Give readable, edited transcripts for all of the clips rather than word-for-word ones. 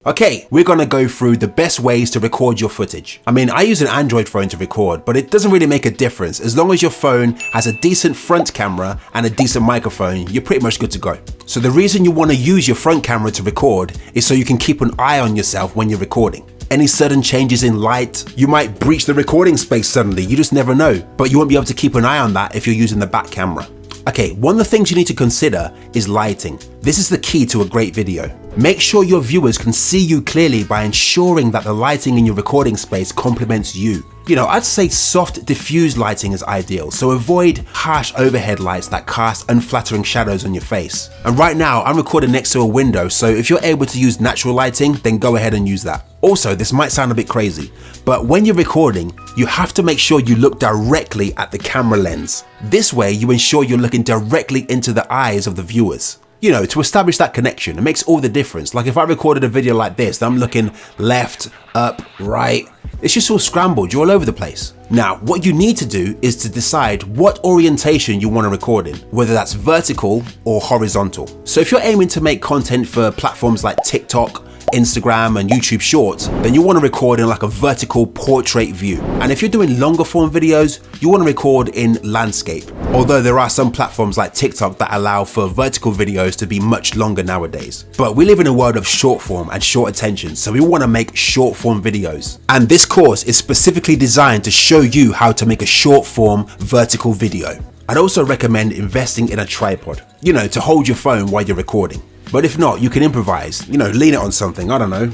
Okay, we're gonna go through the best ways to record your footage. I mean, I use an Android phone to record, but it doesn't really make a difference. As long as your phone has a decent front camera and a decent microphone, you're pretty much good to go. So the reason you wanna use your front camera to record is so you can keep an eye on yourself when you're recording. Any sudden changes in light, you might breach the recording space suddenly, you just never know. But you won't be able to keep an eye on that if you're using the back camera. Okay, one of the things you need to consider is lighting. This is the key to a great video. Make sure your viewers can see you clearly by ensuring that the lighting in your recording space complements you. You know, I'd say soft, diffused lighting is ideal, so avoid harsh overhead lights that cast unflattering shadows on your face. And right now, I'm recording next to a window, so if you're able to use natural lighting, then go ahead and use that. Also, this might sound a bit crazy, but when you're recording, you have to make sure you look directly at the camera lens. This way, you ensure you're looking directly into the eyes of the viewers. You know, to establish that connection, it makes all the difference. Like if I recorded a video like this, I'm looking left, up, right, it's just all scrambled, you're all over the place. Now, what you need to do is to decide what orientation you want to record in, whether that's vertical or horizontal. So if you're aiming to make content for platforms like TikTok, Instagram and YouTube Shorts, then you want to record in like a vertical portrait view. And if you're doing longer form videos, you want to record in landscape. Although there are some platforms like TikTok that allow for vertical videos to be much longer nowadays. But we live in a world of short form and short attention, so we want to make short form videos. And this course is specifically designed to show you how to make a short form vertical video. I'd also recommend investing in a tripod, you know, to hold your phone while you're recording. But if not, you can improvise, you know, lean it on something, I don't know,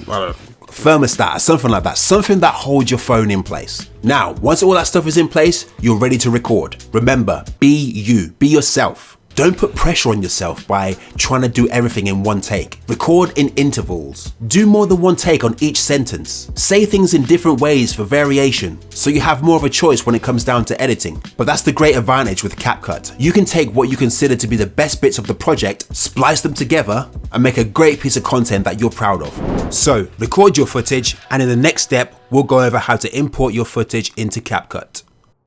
thermostat, something like that, something that holds your phone in place. Now, once all that stuff is in place, you're ready to record. Remember, be you, be yourself. Don't put pressure on yourself by trying to do everything in one take. Record in intervals. Do more than one take on each sentence. Say things in different ways for variation, so you have more of a choice when it comes down to editing. But that's the great advantage with CapCut. You can take what you consider to be the best bits of the project, splice them together, and make a great piece of content that you're proud of. So, record your footage, and in the next step, we'll go over how to import your footage into CapCut.